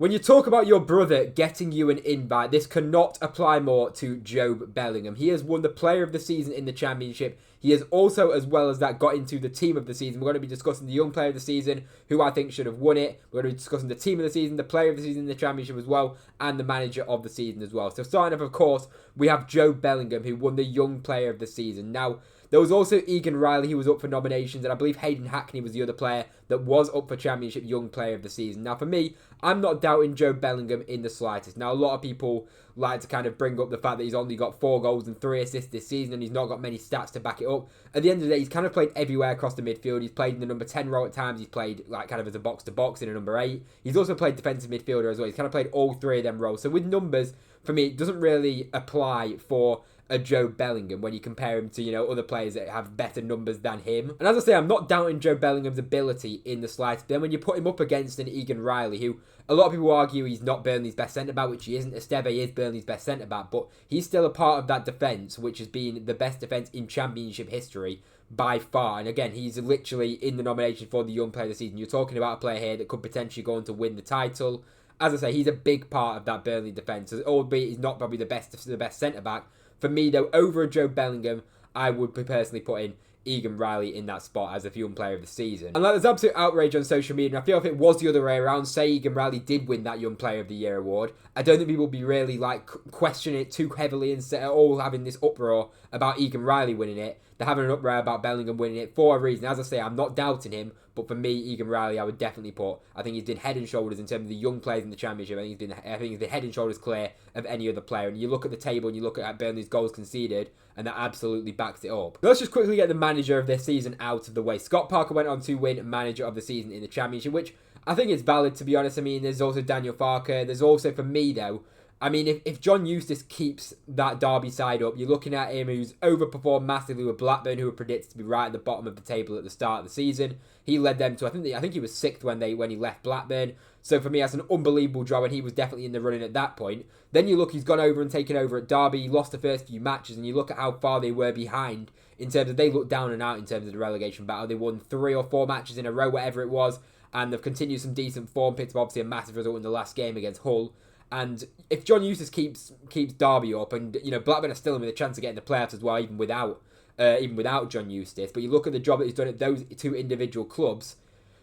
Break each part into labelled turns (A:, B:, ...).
A: When you talk about your brother getting you an invite, this cannot apply more to Jobe Bellingham. He has won the Player of the Season in the Championship. He has also, as well as that, got into the Team of the Season. We're going to be discussing the Young Player of the Season, who I think should have won it. We're going to be discussing the Team of the Season, the Player of the Season in the Championship as well, and the Manager of the Season as well. So starting off, of course, we have Jobe Bellingham, who won the Young Player of the Season. Now, there was also Egan Riley, who was up for nominations, and I believe Hayden Hackney was the other player that was up for Championship Young Player of the Season. Now, for me, I'm not doubting Jobe Bellingham in the slightest. Now, a lot of people like to kind of bring up the fact that he's only got 4 goals and 3 assists this season, and he's not got many stats to back it up. At the end of the day, he's kind of played everywhere across the midfield. He's played in the number 10 role at times. He's played like kind of as a box-to-box in a number 8. He's also played defensive midfielder as well. He's kind of played all 3 of them roles. So with numbers, for me, it doesn't really apply for a Jobe Bellingham when you compare him to, other players that have better numbers than him. And as I say, I'm not doubting Jobe Bellingham's ability in the slightest. But then when you put him up against an Egan Riley, who a lot of people argue he's not Burnley's best centre-back, which he isn't. Esteve is Burnley's best centre-back, but he's still a part of that defence, which has been the best defence in Championship history by far. And again, he's literally in the nomination for the Young Player of the Season. You're talking about a player here that could potentially go on to win the title. As I say, he's a big part of that Burnley defence, albeit he's not probably the best centre-back. For me, though, over a Jobe Bellingham, I would be personally putting Egan Riley in that spot as a Young Player of the Season. And there's absolute outrage on social media, and I feel if it was the other way around, say Egan Riley did win that Young Player of the Year award, I don't think people would be really questioning it too heavily and all having this uproar about Egan Riley winning it. They're having an uproar about Bellingham winning it for a reason. As I say, I'm not doubting him, but for me, Egan Riley, I would definitely put. I think he's been head and shoulders in terms of the young players in the Championship. I think he's been head and shoulders clear of any other player. And you look at the table and you look at Burnley's goals conceded, and that absolutely backs it up. Let's just quickly get the Manager of this season out of the way. Scott Parker went on to win Manager of the Season in the Championship, which I think is valid, to be honest. I mean, there's also Daniel Farke. There's also, for me, though, I mean, if John Eustace keeps that Derby side up, you're looking at him who's overperformed massively with Blackburn, who were predicted to be right at the bottom of the table at the start of the season. He led them to, I think he was 6th when he left Blackburn. So for me, that's an unbelievable job, and he was definitely in the running at that point. Then you look, he's gone over and taken over at Derby. He lost the first few matches, and you look at how far they were behind in terms of, they looked down and out in terms of the relegation battle. They won 3 or 4 matches in a row, whatever it was, and they've continued some decent form. Picked up obviously a massive result in the last game against Hull. And if John Eustace keeps Derby up, and Blackburn are still in with a chance of getting the playoffs as well, even without John Eustace. But you look at the job that he's done at those 2 individual clubs.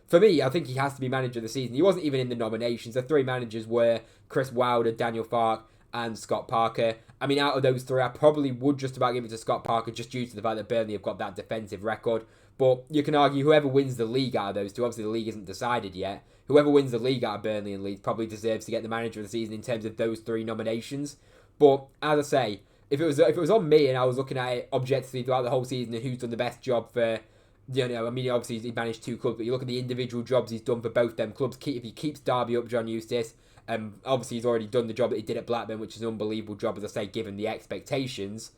A: For me, I think he has to be Manager of the Season. He wasn't even in the nominations. The 3 managers were Chris Wilder, Daniel Farke, and Scott Parker. I mean, out of those 3, I probably would just about give it to Scott Parker, just due to the fact that Burnley have got that defensive record. But you can argue whoever wins the league out of those 2, obviously the league isn't decided yet, whoever wins the league out of Burnley and Leeds probably deserves to get the Manager of the Season in terms of those 3 nominations. But as I say, if it was on me and I was looking at it objectively throughout the whole season and who's done the best job for, I mean, obviously he managed 2 clubs, but you look at the individual jobs he's done for both them clubs. If he keeps Derby up, John Eustace, obviously he's already done the job that he did at Blackburn, which is an unbelievable job, as I say, given the expectations.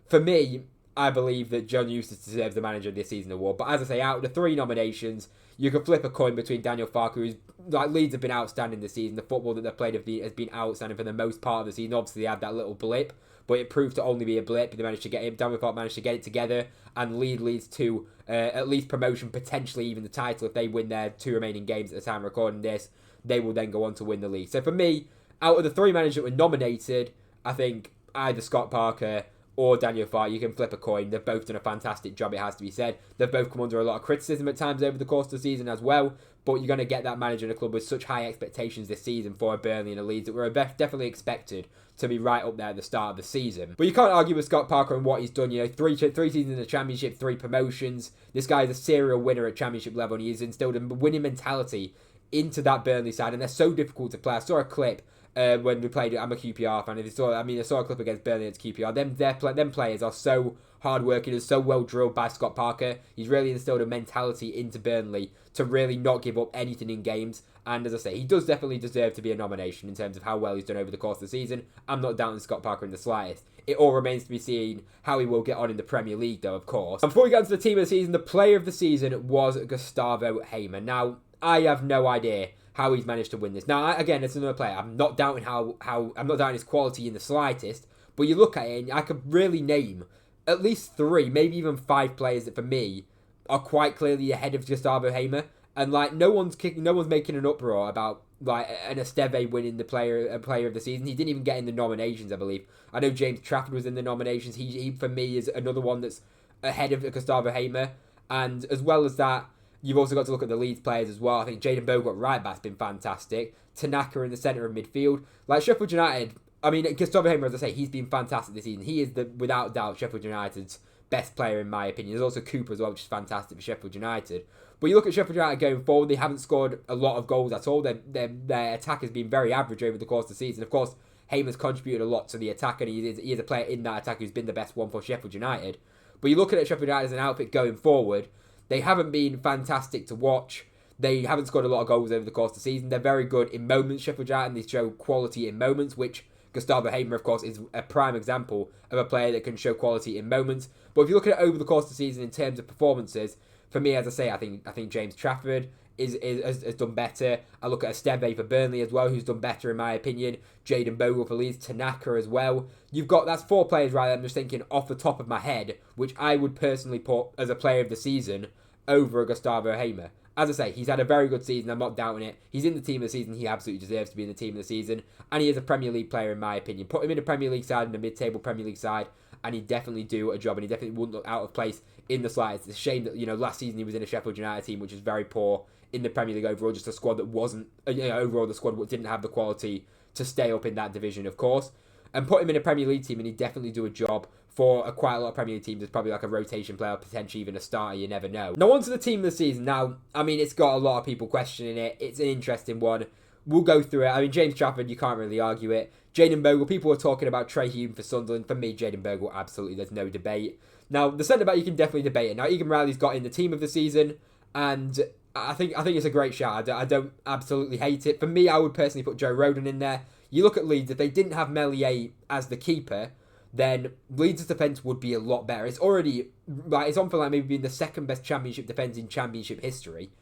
A: For me, I believe that John Eustace deserves the Manager of the Season award. But as I say, out of the 3 nominations, you could flip a coin between Daniel Farke, who's Leeds have been outstanding this season. The football that they've played has been outstanding for the most part of the season. Obviously, they had that little blip, but it proved to only be a blip. They managed to get him. Daniel Farke managed to get it together and lead Leeds to at least promotion, potentially even the title if they win their 2 remaining games at the time of recording this. They will then go on to win the league. So for me, out of the 3 managers that were nominated, I think either Scott Parker or Daniel Farke, you can flip a coin. They've both done a fantastic job, it has to be said. They've both come under a lot of criticism at times over the course of the season as well, but you're going to get that manager in a club with such high expectations this season for a Burnley and a Leeds that were definitely expected to be right up there at the start of the season. But you can't argue with Scott Parker and what he's done. 3 seasons in the Championship, 3 promotions. This guy is a serial winner at Championship level, and he's instilled a winning mentality into that Burnley side, and they're so difficult to play. I saw a clip when we played. I'm a QPR fan. I saw a clip against Burnley against QPR. Them players are so hard-working and so well drilled by Scott Parker. He's really instilled a mentality into Burnley to really not give up anything in games. And as I say, he does definitely deserve to be a nomination in terms of how well he's done over the course of the season. I'm not doubting Scott Parker in the slightest. It all remains to be seen how he will get on in the Premier League, though, of course. And before we get into the team of the season, the player of the season was Gustavo Hamer. Now, I have no idea how he's managed to win this. Now, again, it's another player. I'm not doubting I'm not doubting his quality in the slightest. But you look at it, and I could really name at least 3, maybe even 5 players that for me are quite clearly ahead of Gustavo Hamer. And no one's making an uproar about like an Esteve winning the player of the season. He didn't even get in the nominations, I believe. I know James Trafford was in the nominations. He for me is another one that's ahead of Gustavo Hamer. And as well as that, you've also got to look at the Leeds players as well. I think Jayden Bogle at right back's been fantastic. Tanaka in the centre of midfield. Like Sheffield United, I mean, Gustavo Hamer, as I say, he's been fantastic this season. He is, without doubt, Sheffield United's best player in my opinion. There's also Cooper as well, which is fantastic for Sheffield United. But you look at Sheffield United going forward, they haven't scored a lot of goals at all. Their attack has been very average over the course of the season. Of course, Hamer's contributed a lot to the attack, and he is a player in that attack who's been the best one for Sheffield United. But you look at Sheffield United as an outfit going forward, they haven't been fantastic to watch. They haven't scored a lot of goals over the course of the season. They're very good in moments, Sheffield United, and they show quality in moments, which Gustavo Hamer, of course, is a prime example of a player that can show quality in moments. But if you look at it over the course of the season in terms of performances, for me, as I say, I think James Trafford has done better. I look at Esteve for Burnley as well, who's done better in my opinion. Jayden Bogle for Leeds, Tanaka as well. That's 4 players, right? I'm just thinking off the top of my head, which I would personally put as a player of the season over Gustavo Hamer. As I say, he's had a very good season. I'm not doubting it. He's in the team of the season. He absolutely deserves to be in the team of the season. And he is a Premier League player, in my opinion. Put him in a Premier League side, in a mid-table Premier League side, and he'd definitely do a job, and he definitely wouldn't look out of place in the slightest. It's a shame that, last season he was in a Sheffield United team, which is very poor in the Premier League overall. Just a squad that wasn't, overall the squad didn't have the quality to stay up in that division, of course. And put him in a Premier League team, and he'd definitely do a job for quite a lot of Premier League teams. There's probably like a rotation player, potentially even a starter, you never know. Now, on to the team of the season. Now, I mean, it's got a lot of people questioning it. It's an interesting one. We'll go through it. I mean, James Trafford, you can't really argue it. Jayden Bogle, people are talking about Trey Hume for Sunderland. For me, Jayden Bogle, absolutely, there's no debate. Now, the centre-back, you can definitely debate it. Now, Egan Riley's got in the team of the season, and I think it's a great shout. I don't absolutely hate it. For me, I would personally put Joe Rodon in there. You look at Leeds, if they didn't have Meslier as the keeper, then Leeds' defence would be a lot better. It's already, it's on for maybe being the second best Championship defence in Championship history.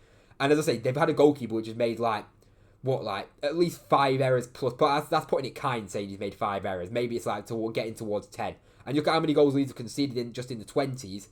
A: And as I say, they've had a goalkeeper which has made at least 5 errors plus. But that's putting it kind, saying he's made 5 errors. Maybe it's getting towards 10. And look at how many goals Leeds have conceded in just in the 20s.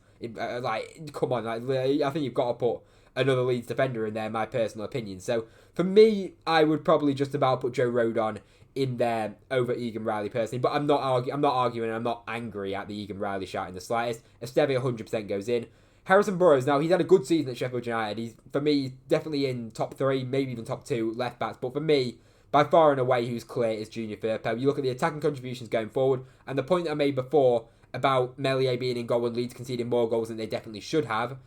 A: Come on, I think you've got to put another Leeds defender in there, in my personal opinion. So for me, I would probably just about put Joe Rodon in there over Egan Riley personally, but I'm not arguing, I'm not angry at the Egan Riley shout in the slightest. Esteve 100% goes in. Harrison Burrows, now he's had a good season at Sheffield United. He's, for me, definitely in top 3, maybe even top 2 left backs, but for me, by far and away, who's clear is Junior Firpo. You look at the attacking contributions going forward, and the point that I made before about Meslier being in goal and Leeds conceding more goals than they definitely should have,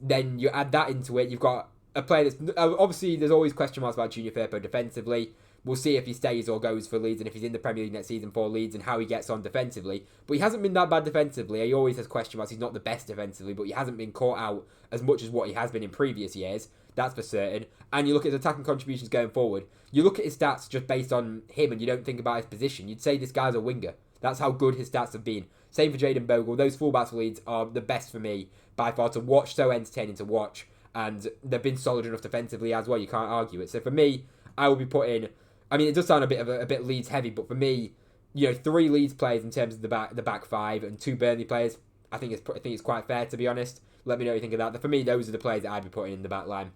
A: then you add that into it, you've got a player that's, obviously there's always question marks about Junior Firpo defensively. We'll see if he stays or goes for Leeds and if he's in the Premier League next season for Leeds and how he gets on defensively. But he hasn't been that bad defensively. He always has question marks. He's not the best defensively, but he hasn't been caught out as much as what he has been in previous years. That's for certain. And you look at his attacking contributions going forward. You look at his stats just based on him and you don't think about his position. You'd say this guy's a winger. That's how good his stats have been. Same for Jayden Bogle. Those fullbacks for Leeds are the best for me by far to watch, so entertaining to watch. And they've been solid enough defensively as well. You can't argue it. So for me, I will be putting... I mean, it does sound a bit Leeds heavy, but for me, 3 Leeds players in terms of the back 5 and 2 Burnley players, I think it's quite fair, to be honest. Let me know what you think of that. For me, those are the players that I'd be putting in the back line.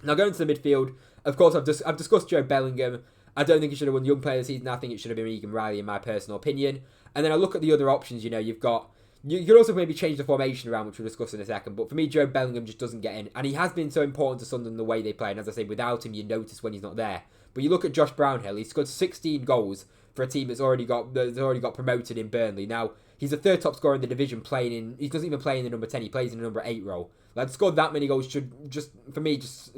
A: Now going to the midfield, of course, I've discussed Joe Bellingham. I don't think he should have won Young Player of the Season. I think it should have been Egan Riley, in my personal opinion. And then I look at the other options. You've got. You could also maybe change the formation around, which we'll discuss in a second. But for me, Joe Bellingham just doesn't get in. And he has been so important to Sunderland the way they play. And as I say, without him, you notice when he's not there. But you look at Josh Brownhill, he's scored 16 goals for a team that's already got promoted in Burnley. Now, he's the 3rd top scorer in the division he doesn't even play in the number 10, he plays in the number 8 role. Like, to score that many goals should just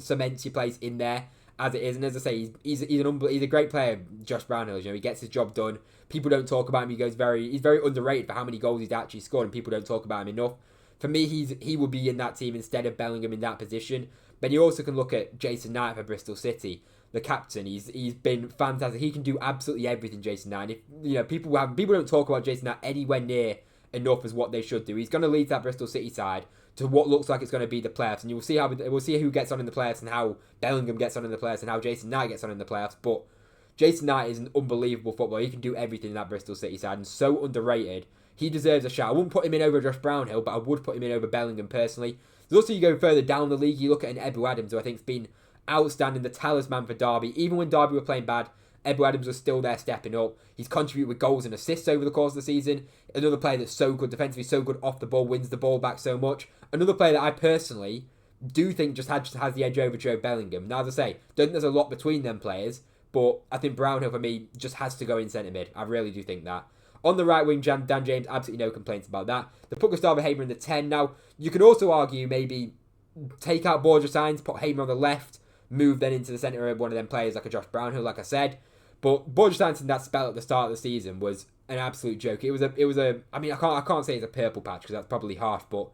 A: cement your place in there as it is. And as I say, he's a great player, Josh Brownhill. He gets his job done. People don't talk about him. He's very underrated for how many goals he's actually scored, and people don't talk about him enough. For me, he will be in that team instead of Bellingham in that position. But you also can look at Jason Knight for Bristol City, the captain. He's been fantastic. He can do absolutely everything, Jason Knight. People don't talk about Jason Knight anywhere near enough as what they should do. He's going to lead that Bristol City side to what looks like it's going to be the playoffs, and we'll see who gets on in the playoffs and how Bellingham gets on in the playoffs and how Jason Knight gets on in the playoffs. But Jason Knight is an unbelievable footballer. He can do everything in that Bristol City side and so underrated. He deserves a shout. I wouldn't put him in over Josh Brownhill, but I would put him in over Bellingham personally. There's also, you go further down the league, you look at an Ebu Adams, who I think has been outstanding, the talisman for Derby. Even when Derby were playing bad, Ebou Adams was still there stepping up. He's contributed with goals and assists over the course of the season. Another player that's so good defensively, so good off the ball, wins the ball back so much. Another player that I personally do think just has the edge over Jobe Bellingham. Now, as I say, don't think there's a lot between them players, but I think Brownhill, for me, just has to go in centre mid. I really do think that. On the right wing, Dan James, absolutely no complaints about that. The put Gustavo Hamer in the 10. Now, you could also argue maybe take out Borja Sainz, put Hamer on the left, move then into the centre of one of them players like a Josh Brownhill, like I said. But Borja Sainz in that spell at the start of the season was an absolute joke. It was a. I mean, I can't say it's a purple patch because that's probably harsh, but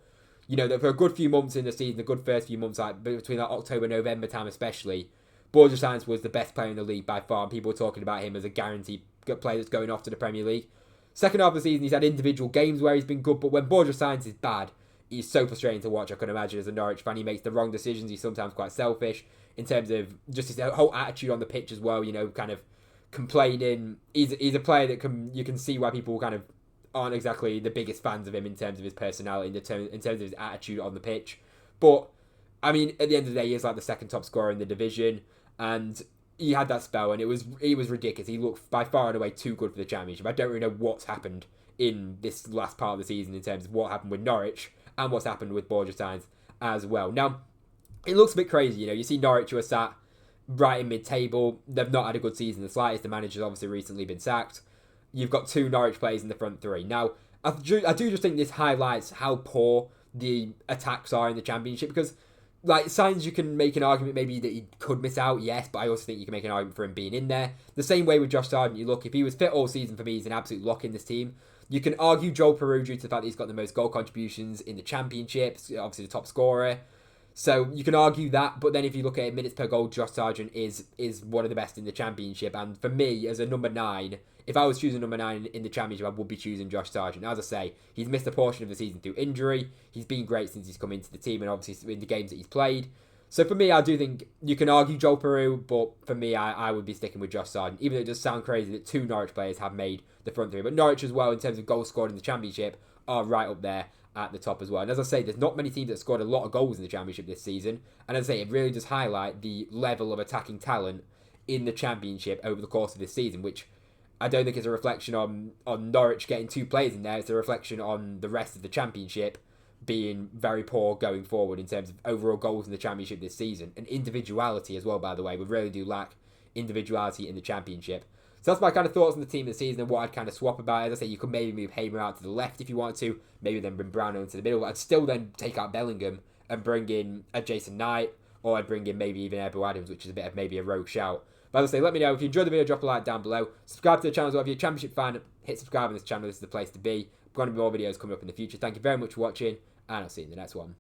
A: you know, for a good few months in the season, a good first few months, like between that October, November time especially, Borja Sainz was the best player in the league by far. And people were talking about him as a guaranteed player that's going off to the Premier League. Second half of the season, he's had individual games where he's been good, but when Borja Sainz is bad, he's so frustrating to watch. I can imagine as a Norwich fan, he makes the wrong decisions. He's sometimes quite selfish in terms of just his whole attitude on the pitch as well. You know, kind of complaining. He's a player that you can see why people kind of aren't exactly the biggest fans of him in terms of his personality, in terms of his attitude on the pitch. But I mean, at the end of the day, he is like the second top scorer in the division, and he had that spell, and it was ridiculous. He looked by far and away too good for the Championship. I don't really know what's happened in this last part of the season in terms of what happened with Norwich and what's happened with Borja Sainz as well. Now, it looks a bit crazy, you know. You see Norwich who are sat right in mid-table. They've not had a good season in the slightest. The manager's obviously recently been sacked. You've got two Norwich players in the front three. Now, I do just think this highlights how poor the attacks are in the Championship, because like Sainz, you can make an argument maybe that he could miss out, yes, but I also think you can make an argument for him being in there. The same way with Josh Sargent, you look, if he was fit all season, for me, he's an absolute lock in this team. You can argue Joel Peru due to the fact that he's got the most goal contributions in the Championship, obviously the top scorer. So you can argue that, but then if you look at it, minutes per goal, Josh Sargent is one of the best in the Championship. And for me, as a number 9, if I was choosing number 9 in the Championship, I would be choosing Josh Sargent. As I say, he's missed a portion of the season through injury. He's been great since he's come into the team and obviously in the games that he's played. So for me, I do think you can argue Joel Peru, but for me, I would be sticking with Josh Sargent, even though it does sound crazy that two Norwich players have made the front three. But Norwich as well, in terms of goals scored in the Championship, are right up there at the top as well. And as I say, there's not many teams that scored a lot of goals in the Championship this season. And as I say, it really does highlight the level of attacking talent in the Championship over the course of this season, which I don't think is a reflection on Norwich getting 2 players in there. It's a reflection on the rest of the Championship being very poor going forward in terms of overall goals in the Championship this season. And individuality as well, by the way. We really do lack individuality in the Championship. So that's my kind of thoughts on the team this season and what I'd kind of swap about. As I say, you could maybe move Hamer out to the left if you want to. Maybe then bring Brownhill into the middle. But I'd still then take out Bellingham and bring in a Jason Knight. Or I'd bring in maybe even Ebou Adams, which is a bit of maybe a rogue shout. But as I say, let me know if you enjoyed the video, drop a like down below. Subscribe to the channel as well. If you're a Championship fan, hit subscribe on this channel. This is the place to be. There's going to be more videos coming up in the future. Thank you very much for watching, and I'll see you in the next one.